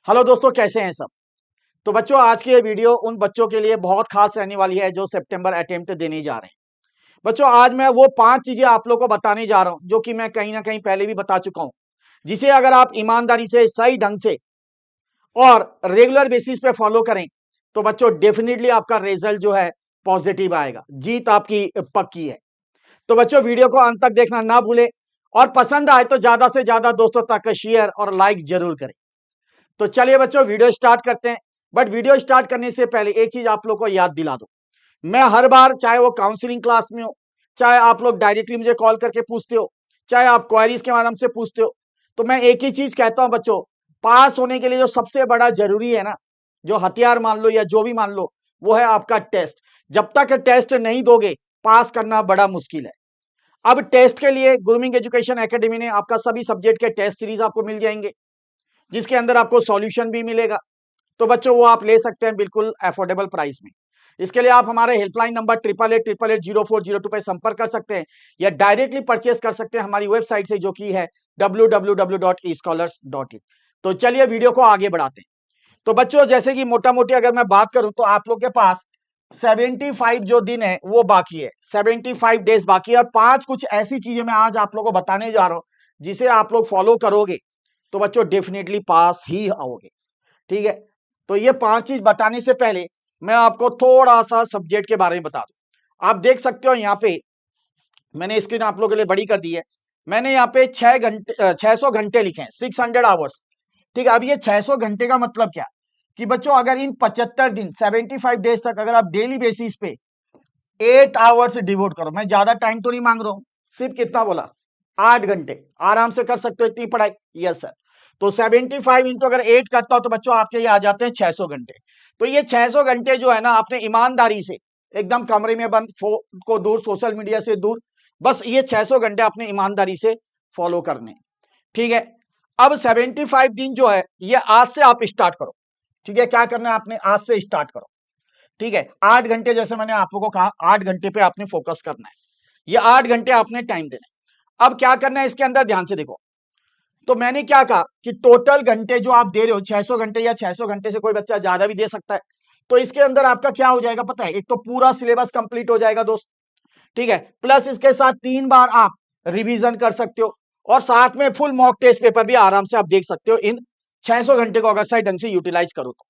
Hello दोस्तों, कैसे हैं सब। तो बच्चों, आज की ये वीडियो उन बच्चों के लिए बहुत खास रहने वाली है जो सितंबर अटेम्प्ट देने जा रहे हैं। बच्चों, आज मैं वो 5 चीजें आप लोगों को बताने जा रहा हूं जो कि मैं कहीं ना कहीं पहले भी बता चुका हूं, जिसे अगर आप ईमानदारी से सही ढंग से और रेगुलर बेसिस पे फॉलो करें तो बच्चों डेफिनेटली आपका रिजल्ट जो है पॉजिटिव आएगा, जीत आपकी पक्की है। तो बच्चों, वीडियो को अंत तक देखना ना भूलें और पसंद आए तो ज्यादा से ज्यादा दोस्तों तक शेयर और लाइक जरूर करें। तो चलिए बच्चों, वीडियो स्टार्ट करते हैं। बट वीडियो स्टार्ट करने से पहले एक चीज आप लोग को याद दिला दूं। मैं हर बार, चाहे वो काउंसलिंग क्लास में हो, चाहे आप लोग डायरेक्टली मुझे कॉल करके पूछते हो, चाहे आप क्वेरीज के माध्यम से पूछते हो, तो मैं एक ही चीज कहता हूं बच्चों, पास होने के लिए जो सबसे बड़ा जरूरी है ना, जो हथियार मान लो या जो भी मान लो, वो है आपका टेस्ट। जब तक टेस्ट नहीं दोगे, पास करना बड़ा मुश्किल है। अब टेस्ट के लिए ग्रूमिंग एजुकेशन एकेडमी ने आपका सभी सब्जेक्ट के टेस्ट सीरीज आपको मिल जाएंगे, जिसके अंदर आपको सॉल्यूशन भी मिलेगा। तो बच्चों, वो आप ले सकते हैं बिल्कुल अफोर्डेबल प्राइस में। इसके लिए आप हमारे हेल्पलाइन नंबर 8888880402 पे संपर्क कर सकते हैं या डायरेक्टली परचेस कर सकते हैं हमारी वेबसाइट से, जो कि है www.escholars.in। तो चलिए वीडियो को आगे बढ़ाते हैं। तो बच्चों, जैसे कि मोटा मोटी अगर मैं बात करूं तो आप लोग के पास 75 जो दिन है वो बाकी है, 75 डेज बाकी है। और 5 कुछ ऐसी चीजें मैं आज आप लोगों को बताने जा रहा हूं, जिसे आप लोग फॉलो करोगे तो बच्चों डेफिनेटली पास ही आओगे। ठीक है। तो ये 5 चीज बताने से पहले मैं आपको थोड़ा सा सब्जेक्ट के बारे में बता दूं। आप देख सकते हो यहाँ पे मैंने स्क्रीन आप लोगों के लिए बड़ी कर दी है। मैंने यहाँ पे 600 घंटे लिखे हैं, 600 आवर्स। ठीक है। अब ये 600 घंटे का मतलब क्या कि बच्चों, अगर इन 75 दिन 75 डेज तक अगर आप डेली बेसिस पे 8 आवर्स डिवोट करो, मैं ज्यादा टाइम तो नहीं मांग रहा हूं, सिर्फ कितना बोला, 8 घंटे आराम से कर सकते हो इतनी पढ़ाई। Yes sir. तो 75 इंटू अगर 8 करता हो तो बच्चों आपके ये आ जाते हैं 600 घंटे। तो ये 600 घंटे जो है ना, आपने ईमानदारी से एकदम कमरे में बंद, फोन को दूर, सोशल मीडिया से दूर, बस ये 600 घंटे आपने ईमानदारी से फॉलो करने। ठीक है। अब 75 दिन जो है ये आज से आप स्टार्ट करो। ठीक है। क्या करना है आपने, आज से स्टार्ट करो। ठीक है। 8 घंटे, जैसे मैंने आप लोगों को कहा, 8 घंटे पे आपने फोकस करना है। ये 8 घंटे आपने टाइम देना है। अब क्या करना है इसके अंदर, ध्यान से देखो। तो मैंने क्या कहा कि टोटल घंटे जो आप दे रहे हो 600 घंटे, या 600 घंटे से कोई बच्चा ज्यादा भी दे सकता है। तो इसके अंदर आपका क्या हो जाएगा पता है, एक तो पूरा सिलेबस कंप्लीट हो जाएगा दोस्त। ठीक है। प्लस इसके साथ 3 बार आप रिवीजन कर सकते हो और साथ में फुल मॉक टेस्ट पेपर भी आराम से आप देख सकते हो, इन 600 घंटे को अगर सही ढंग से यूटिलाइज करो तो।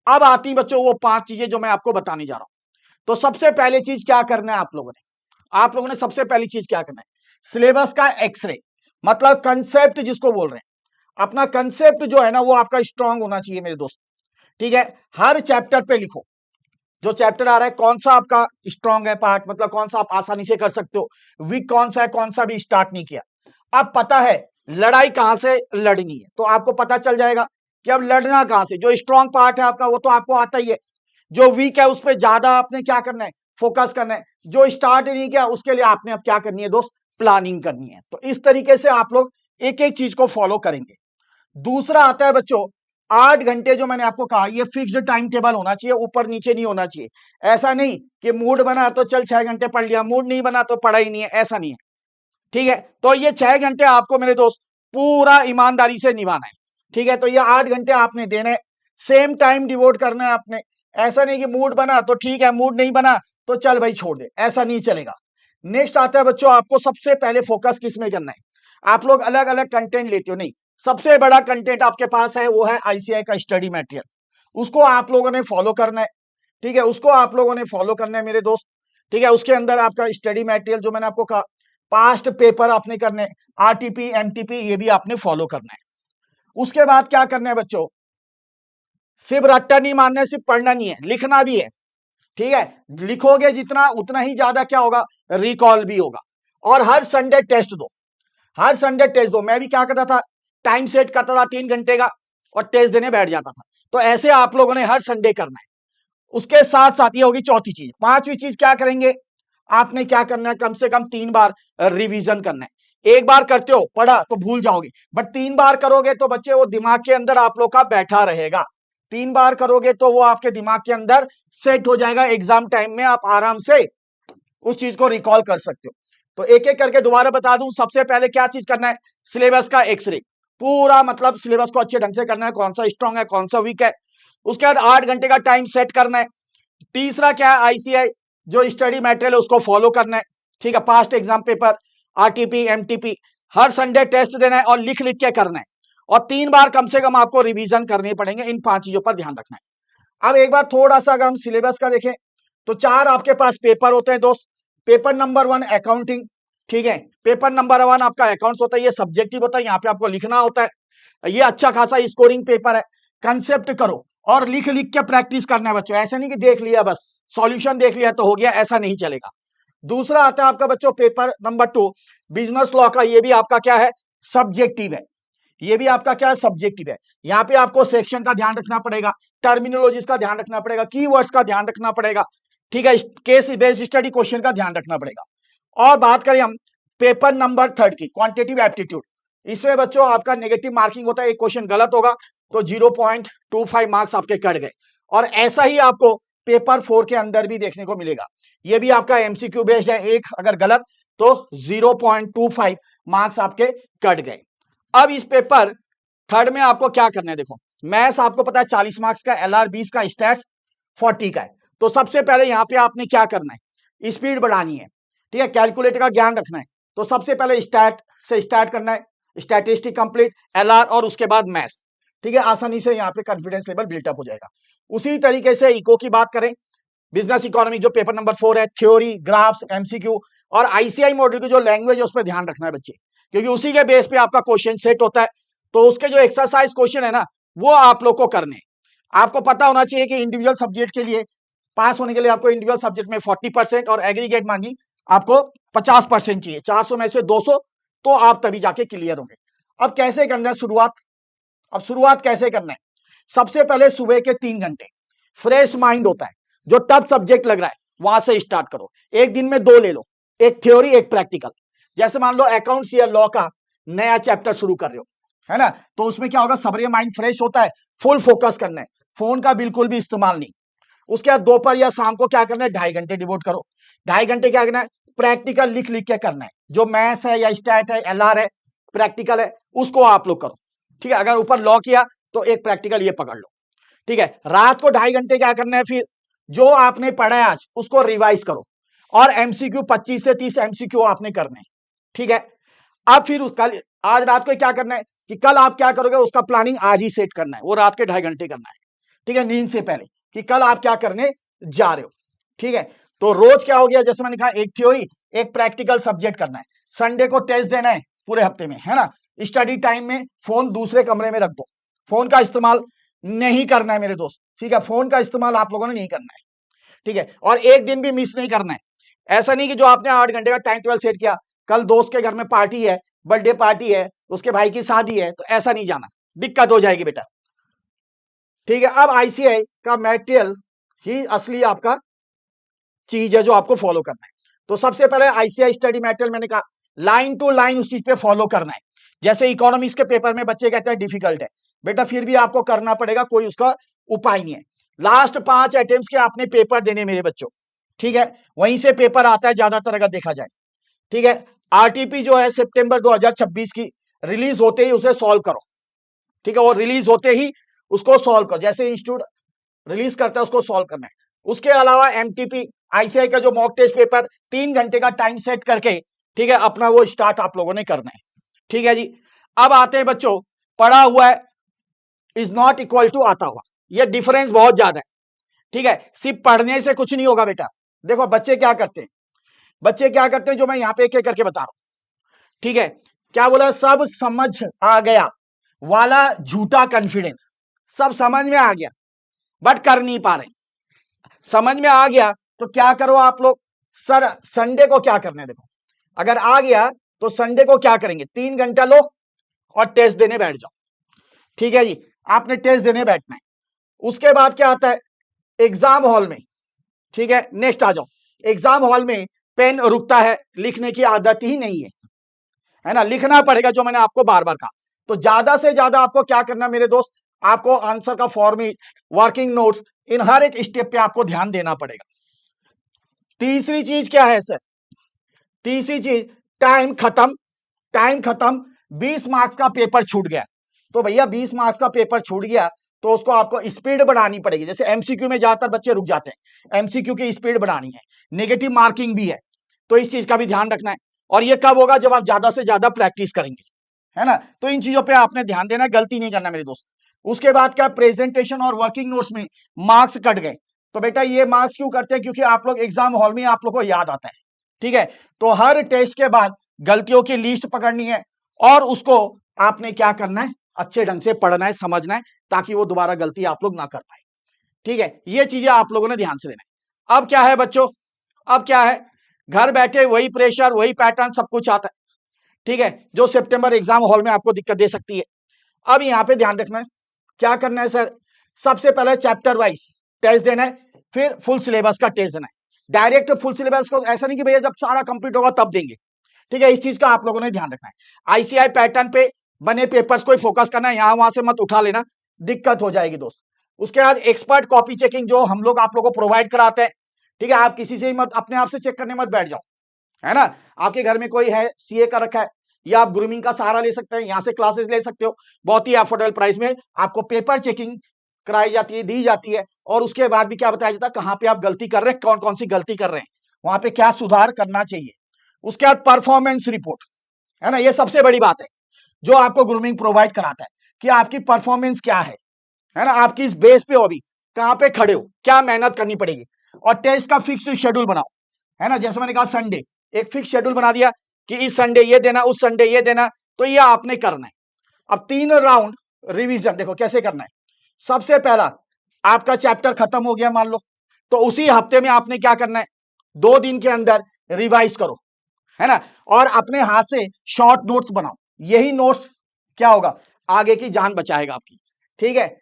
अब आती बच्चों वो 5 चीजें जो मैं आपको बताने जा रहा हूं। तो सबसे पहले चीज क्या करना है आप लोगों ने सबसे पहली चीज क्या करना है, सिलेबस का एक्सरे, मतलब कंसेप्ट जिसको बोल रहे हैं। अपना कंसेप्ट जो है ना वो आपका स्ट्रांग होना चाहिए मेरे दोस्त। ठीक है। हर चैप्टर पे लिखो, जो चैप्टर आ रहा है कौन सा आपका स्ट्रांग है पार्ट, मतलब कौन सा आप आसानी से कर सकते हो, वीक कौन सा है, कौन सा भी स्टार्ट नहीं किया। अब पता है लड़ाई कहां से लड़नी है, तो आपको पता चल जाएगा कि अब लड़ना कहां से। जो स्ट्रांग पार्ट है आपका वो तो आपको आता ही है, जो वीक है उस पर ज्यादा आपने क्या करना है, फोकस करना है। जो स्टार्ट नहीं किया उसके लिए आपने अब क्या करनी है दोस्त, प्लानिंग करनी है। तो इस तरीके से आप लोग एक एक चीज को फॉलो करेंगे। दूसरा आता है बच्चों, 8 घंटे जो मैंने आपको कहा, ये फिक्स्ड टाइम टेबल होना चाहिए, ऊपर नीचे नहीं होना चाहिए। ऐसा नहीं कि मूड बना तो चल 6 घंटे पढ़ लिया, मूड नहीं बना तो पढ़ा ही नहीं है, ऐसा नहीं है। ठीक है। तो ये 6 घंटे आपको मेरे दोस्त पूरा ईमानदारी से निभाना है। ठीक है। तो ये 8 घंटे आपने देने हैं, सेम टाइम डिवोट करना है आपने। ऐसा नहीं कि मूड बना तो ठीक है, मूड नहीं बना तो चल भाई छोड़ दे, ऐसा नहीं चलेगा। नेक्स्ट आता है बच्चों, आपको सबसे पहले फोकस किस में करना है। आप लोग अलग अलग कंटेंट लेते हो, नहीं, सबसे बड़ा कंटेंट आपके पास है वो है आईसीआई का स्टडी मटेरियल। उसको आप लोगों ने फॉलो करना है। ठीक है। उसको आप लोगों ने फॉलो करना है मेरे दोस्त। ठीक है। उसके अंदर आपका स्टडी मटेरियल जो मैंने आपको कहा, पास्ट पेपर आपने करने, आरटीपी एमटीपी ये भी आपने फॉलो करना है। उसके बाद क्या करना है बच्चों, सिर्फ रट्टा नहीं मारना है, सिर्फ पढ़ना नहीं है, लिखना भी है। ठीक है। लिखोगे जितना उतना ही ज्यादा क्या होगा, रिकॉल भी होगा। और हर संडे टेस्ट दो, हर संडे टेस्ट दो। मैं भी क्या करता था, टाइम सेट करता था 3 घंटे का और टेस्ट देने बैठ जाता था। तो ऐसे आप लोगों ने हर संडे करना है। उसके साथ साथ ये होगी चौथी चीज। पांचवी चीज क्या करेंगे, आपने क्या करना है, कम से कम 3 बार रिवीजन करना है। एक बार करते हो पढ़ा तो भूल जाओगे, बट 3 बार करोगे तो बच्चे वो दिमाग के अंदर आप लोग का बैठा रहेगा। 3 बार करोगे तो वो आपके दिमाग के अंदर सेट हो जाएगा, एग्जाम टाइम में आप आराम से उस चीज को रिकॉल कर सकते हो। तो एक एक करके दोबारा बता दूं, सबसे पहले क्या चीज करना है, सिलेबस का एक्सरे, पूरा मतलब सिलेबस को अच्छे ढंग से करना है, कौन सा स्ट्रांग है कौन सा वीक है। उसके बाद 8 घंटे का टाइम सेट करना है। तीसरा क्या है, आईसीआई जो स्टडी मटेरियल है उसको फॉलो करना है, ठीक है। Past exam paper, RTP, MTP, हर संडे टेस्ट देना है और लिख लिख के करना है, और 3 बार कम से कम आपको रिवीजन करने पड़ेंगे। इन 5 चीजों पर ध्यान रखना है। अब एक बार थोड़ा सा अगर हम सिलेबस का देखें तो 4 आपके पास पेपर होते हैं दोस्त। पेपर नंबर 1 अकाउंटिंग, ठीक है। पेपर नंबर 1 आपका अकाउंट्स होता है, ये सब्जेक्टिव होता है, यहाँ पे आपको लिखना होता है। ये अच्छा खासा स्कोरिंग पेपर है। कंसेप्ट करो और लिख लिख के प्रैक्टिस करना है बच्चों, ऐसा नहीं कि देख लिया बस सॉल्यूशन देख लिया तो हो गया, ऐसा नहीं चलेगा। दूसरा आता है आपका बच्चों पेपर नंबर 2 बिजनेस लॉ का। ये भी आपका क्या है, सब्जेक्टिव है। ये भी आपका क्या है, सब्जेक्टिव है। यहाँ पे आपको सेक्शन का ध्यान रखना पड़ेगा, टर्मिनोलॉजीज का ध्यान रखना पड़ेगा, कीवर्ड्स का ध्यान रखना पड़ेगा, ठीक है। केस बेस्ड स्टडी क्वेश्चन का ध्यान रखना पड़ेगा। और बात करें हम पेपर नंबर 3 की, क्वांटिटेटिव एप्टीट्यूड, इसमें बच्चों आपका नेगेटिव मार्किंग होता है। एक क्वेश्चन गलत होगा तो 0.25 मार्क्स आपके कट गए। और ऐसा ही आपको पेपर 4 के अंदर भी देखने को मिलेगा। ये भी आपका एमसीक्यू बेस्ड है, एक अगर गलत तो 0.25 मार्क्स आपके कट गए। अब इस पेपर 3 में आपको क्या करना है, देखो मैथ्स आपको पता है 40 मार्क्स का, एलआर 20 का, स्टैट्स 40 का है। तो सबसे पहले यहाँ पे आपने क्या करना है, स्पीड बढ़ानी है, ठीक है। कैलकुलेटर का ज्ञान रखना है। तो सबसे पहले स्टैट से स्टार्ट करना है, स्टैटिस्टिक कंप्लीट, एलआर और उसके बाद मैथ्स, ठीक है। आसानी से यहाँ पे कॉन्फिडेंस लेवल बिल्टअप हो जाएगा। उसी तरीके से इको की बात करें, बिजनेस इकोनॉमी जो पेपर नंबर 4 है, थ्योरी, ग्राफ्स, एमसीक्यू और आईसीआई मॉडल की जो लैंग्वेज है उस पर ध्यान रखना है बच्चे, क्योंकि उसी के बेस पे आपका क्वेश्चन सेट होता है। तो उसके जो एक्सरसाइज क्वेश्चन है ना वो आप लोग को करने। आपको पता होना चाहिए कि इंडिविजुअल सब्जेक्ट के लिए पास होने के लिए आपको इंडिविजुअल सब्जेक्ट में 40% और एग्रीगेट मानी आपको 50% चाहिए। 400 में से 200 तो आप तभी जाके क्लियर होंगे। अब कैसे करना है शुरुआत, अब शुरुआत कैसे करना है, सबसे पहले सुबह के 3 घंटे फ्रेश माइंड होता है, जो टफ सब्जेक्ट लग रहा है वहां से स्टार्ट करो। एक दिन में 2 ले लो, एक थ्योरी एक प्रैक्टिकल। जैसे मान लो अकाउंट्स या लॉ का नया चैप्टर शुरू कर रहे हो, है ना, तो उसमें क्या होगा, सबरे माइंड फ्रेश होता है, फुल फोकस करना है, फोन का बिल्कुल भी इस्तेमाल नहीं। उसके बाद दोपहर या शाम को क्या करना है, 2.5 घंटे डिवोट करो। 2.5 घंटे क्या करना है, प्रैक्टिकल लिख लिख के करना है। जो मैथ्स है या स्टैट है, एलआर है, प्रैक्टिकल है, उसको आप लोग करो, ठीक है। अगर ऊपर लॉ किया तो एक प्रैक्टिकल ये पकड़ लो, ठीक है। रात को 2.5 घंटे क्या करना है, फिर जो आपने पढ़ा है आज उसको रिवाइज करो, और एमसीक्यू 25 से 30 एमसीक्यू आपने करने हैं, ठीक है। अब फिर कल आज रात को क्या करना है कि कल आप क्या करोगे उसका प्लानिंग आज ही सेट करना है, वो रात के 2.5 घंटे करना है, ठीक है, नींद से पहले, कि कल आप क्या करने जा रहे हो, ठीक है। तो रोज क्या हो गया, जैसे मैंने कहा एक थ्योरी एक प्रैक्टिकल सब्जेक्ट करना है। संडे को टेस्ट देना है पूरे हफ्ते में, है ना। स्टडी टाइम में फोन दूसरे कमरे में रख दो, फोन का इस्तेमाल नहीं करना है मेरे दोस्त, ठीक है। फोन का इस्तेमाल आप लोगों ने नहीं करना है, ठीक है। और एक दिन भी मिस नहीं करना है। ऐसा नहीं कि जो आपने 8 घंटे का टाइम टेबल सेट किया, कल दोस्त के घर में पार्टी है, बर्थडे पार्टी है, उसके भाई की शादी है, तो ऐसा नहीं जाना, दिक्कत हो जाएगी बेटा, ठीक है। अब आईसीआई का मटेरियल ही असली आपका चीज है जो आपको फॉलो करना है। तो सबसे पहले आईसीआई स्टडी मटेरियल मैंने कहा लाइन टू लाइन उस चीज पे फॉलो करना है। जैसे इकोनॉमिक्स के पेपर में बच्चे कहते हैं डिफिकल्ट है, बेटा फिर भी आपको करना पड़ेगा, कोई उसका उपाय नहीं है। लास्ट 5 अटेम्प्ट्स के आपने पेपर देने मेरे बच्चों, ठीक है। वहीं से पेपर आता है ज्यादातर अगर देखा जाए, ठीक है। आरटीपी जो है सितंबर 2026 की रिलीज होते ही उसे सॉल्व करो, ठीक है। वो रिलीज होते ही उसको सॉल्व करो, जैसे इंस्टीट्यूट रिलीज करता है उसको सॉल्व करना है। उसके अलावा एमटीपी आईसीआई का जो मॉक टेस्ट पेपर 3 घंटे का टाइम सेट करके, ठीक है, अपना वो स्टार्ट आप लोगों ने करना है, ठीक है जी। अब आते हैं बच्चों, पढ़ा हुआ है इज नॉट इक्वल टू आता हुआ, ये डिफरेंस बहुत ज्यादा है, ठीक है। सिर्फ पढ़ने से कुछ नहीं होगा बेटा। देखो बच्चे क्या करते हैं, बच्चे क्या करते हैं जो मैं यहां पे एक एक करके बता रहा हूं, ठीक है। क्या बोला, सब समझ आ गया वाला झूठा कॉन्फिडेंस, सब समझ में आ गया बट कर नहीं पा रहे। समझ में आ गया तो क्या करो आप लोग, सर संडे को क्या करना है, देखो अगर आ गया तो संडे को क्या करेंगे, 3 घंटा लो और टेस्ट देने बैठ जाओ, ठीक है जी। आपने टेस्ट देने बैठना है। उसके बाद क्या आता है, एग्जाम हॉल में, ठीक है, नेक्स्ट आ जाओ। एग्जाम हॉल में पेन रुकता है, लिखने की आदत ही नहीं है ना, लिखना पड़ेगा जो मैंने आपको बार बार कहा। तो ज्यादा से ज्यादा आपको क्या करना मेरे दोस्त, आपको आंसर का फॉर्मेट, वर्किंग नोट्स, इन हर एक स्टेप पे आपको ध्यान देना पड़ेगा। तीसरी चीज क्या है सर, तीसरी चीज टाइम खत्म, टाइम खत्म 20 मार्क्स का पेपर छूट गया, तो भैया 20 मार्क्स का पेपर छूट गया तो उसको आपको स्पीड बढ़ानी पड़ेगी। जैसे एमसीक्यू में ज्यादातर बच्चे रुक जाते हैं, एमसीक्यू की स्पीड बढ़ानी है, नेगेटिव मार्किंग भी है, तो इस चीज का भी ध्यान रखना है। और ये कब होगा? जब आप ज्यादा से ज्यादा प्रैक्टिस करेंगे, है ना। तो इन चीजों पे आपने ध्यान देना, गलती नहीं करना मेरे दोस्त। उसके बाद क्या, प्रेजेंटेशन और वर्किंग नोट्स में मार्क्स कट गए, तो बेटा ये मार्क्स क्यों करते हैं? क्योंकि आप लोग एग्जाम हॉल में आप लोग को याद आता है, ठीक है। तो हर टेस्ट के बाद गलतियों की लिस्ट पकड़नी है और उसको आपने क्या करना है, अच्छे ढंग से पढ़ना है, समझना है, ताकि वो दोबारा गलती आप लोग ना कर पाए, ठीक है। ये चीजें आप लोगों ने ध्यान से देना है। अब क्या है बच्चों, अब क्या है, घर बैठे वही प्रेशर, वही पैटर्न, सब कुछ आता है, ठीक है, जो सितंबर एग्जाम हॉल में आपको दिक्कत दे सकती है। अब यहाँ पे ध्यान रखना है, क्या करना है सर, सबसे पहले चैप्टर वाइज टेस्ट देना है, फिर फुल सिलेबस का टेस्ट देना है। डायरेक्ट फुल सिलेबस को ऐसा नहीं कि भैया जब सारा कंप्लीट होगा तब देंगे, ठीक है। इस चीज का आप लोगों ने ध्यान रखना है। आईसीआई पैटर्न पे बने पेपर्स को फोकस करना है, यहां वहां से मत उठा लेना, दिक्कत हो जाएगी दोस्त। उसके बाद एक्सपर्ट कॉपी चेकिंग जो हम लोग आप लोगों को प्रोवाइड कराते हैं, ठीक है। आप किसी से ही मत अपने आप से चेक करने मत बैठ जाओ, है ना। आपके घर में कोई है सीए का रखा है, या आप ग्रूमिंग का सहारा ले सकते हैं, यहां से क्लासेस ले सकते हो, बहुत ही अफोर्डेबल प्राइस में आपको पेपर चेकिंग कराई जाती है, दी जाती है। और उसके बाद भी क्या बताया जाता है, कहां पे आप गलती कर रहे हैं, कौन कौन सी गलती कर रहे हैं, वहां पे क्या सुधार करना चाहिए। उसके बाद परफॉर्मेंस रिपोर्ट, है ना, ये सबसे बड़ी बात है जो आपको ग्रूमिंग प्रोवाइड कराता है, कि आपकी परफॉर्मेंस क्या है ना, आपकी इस बेस पे हो, अभी कहां पे खड़े हो, क्या मेहनत करनी पड़ेगी। और टेस्ट का फिक्स शेड्यूल बनाओ, है ना। जैसे मैंने कहा संडे, एक फिक्स शेड्यूल बना दिया कि इस संडे ये देना, उस संडे ये देना, तो ये आपने करना है। अब 3 राउंड रिवीजन देखो कैसे करना है। सबसे पहला, आपका चैप्टर खत्म हो गया मान लो, तो उसी हफ्ते में आपने क्या करना है, 2 दिन के अंदर रिवाइज करो, है ना। और अपने हाथ से शॉर्ट नोट्स बनाओ, यही नोट्स क्या होगा, आगे की जान बचाएगा आपकी, ठीक है।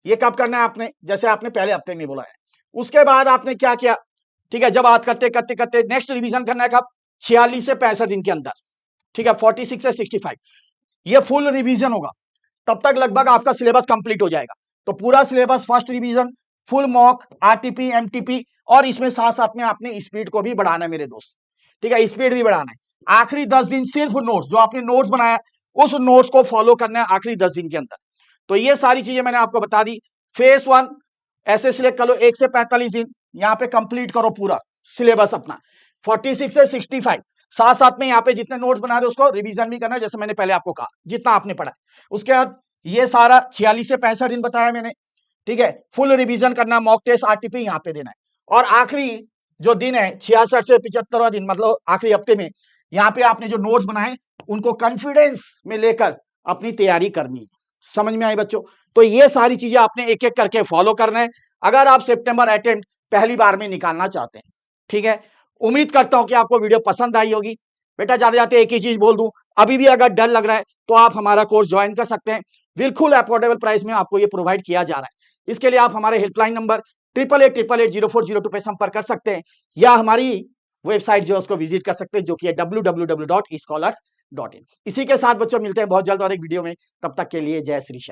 ये कब करना है आपने, जैसे आपने पहले हफ्ते में बोला है। उसके बाद आपने क्या किया, ठीक है, जब बात करते करते करते नेक्स्ट रिवीजन करना है कब, 46 से 65 दिन के अंदर, ठीक है, 46 से 65 ये फुल रिवीजन होगा। तब तक लगभग आपका सिलेबस कंप्लीट हो जाएगा। तो पूरा syllabus, first revision, full mock, RTP, MTP, और इसमें साथ साथ में आपने स्पीड को भी बढ़ाना है मेरे दोस्त, ठीक है, स्पीड भी बढ़ाना है। आखिरी 10 दिन सिर्फ नोट्स, जो आपने नोट्स बनाया उस नोट्स को फॉलो करना है आखिरी 10 दिन के अंदर। तो ये सारी चीजें मैंने आपको बता दी। फेज 1 ऐसे सिलेक्ट कर लो, 1 से 45 दिन यहाँ पे कंप्लीट करो पूरा सिलेबस अपना, 46 से 65, साथ साथ में यहाँ पे जितने नोट्स बना रहे हो उसको रिवीजन भी करना है, जैसे मैंने पहले आपको कहा जितना आपने पढ़ा। उसके बाद ये सारा 46 से 65 दिन बताया मैंने, ठीक है, फुल रिवीजन करना, मॉक टेस्ट, आरटीपी यहाँ पे देना है। और आखिरी जो दिन है 66 से 75वां दिन, मतलब आखिरी हफ्ते में, यहाँ पे आपने जो नोट्स बनाए उनको कॉन्फिडेंस में लेकर अपनी तैयारी करनी है। समझ में आई बच्चों? तो ये सारी चीजें आपने एक एक करके फॉलो करना है अगर आप सितंबर अटेम्प्ट पहली बार में निकालना चाहते हैं, ठीक है। उम्मीद करता हूं कि आपको वीडियो पसंद आई होगी। बेटा जाते जाते एक ही चीज बोल दूं, अभी भी अगर डर लग रहा है तो आप हमारा कोर्स ज्वाइन कर सकते हैं, बिल्कुल अफोर्डेबल प्राइस में आपको ये प्रोवाइड किया जा रहा है। इसके लिए आप हमारे हेल्पलाइन नंबर 8888880402 पे संपर्क कर सकते हैं, या हमारी वेबसाइट जो है उसको विजिट कर सकते हैं, जो कि है www.escholars.in। इसी के साथ बच्चों मिलते हैं बहुत जल्द और एक वीडियो में, तब तक के लिए जय श्री श्याम।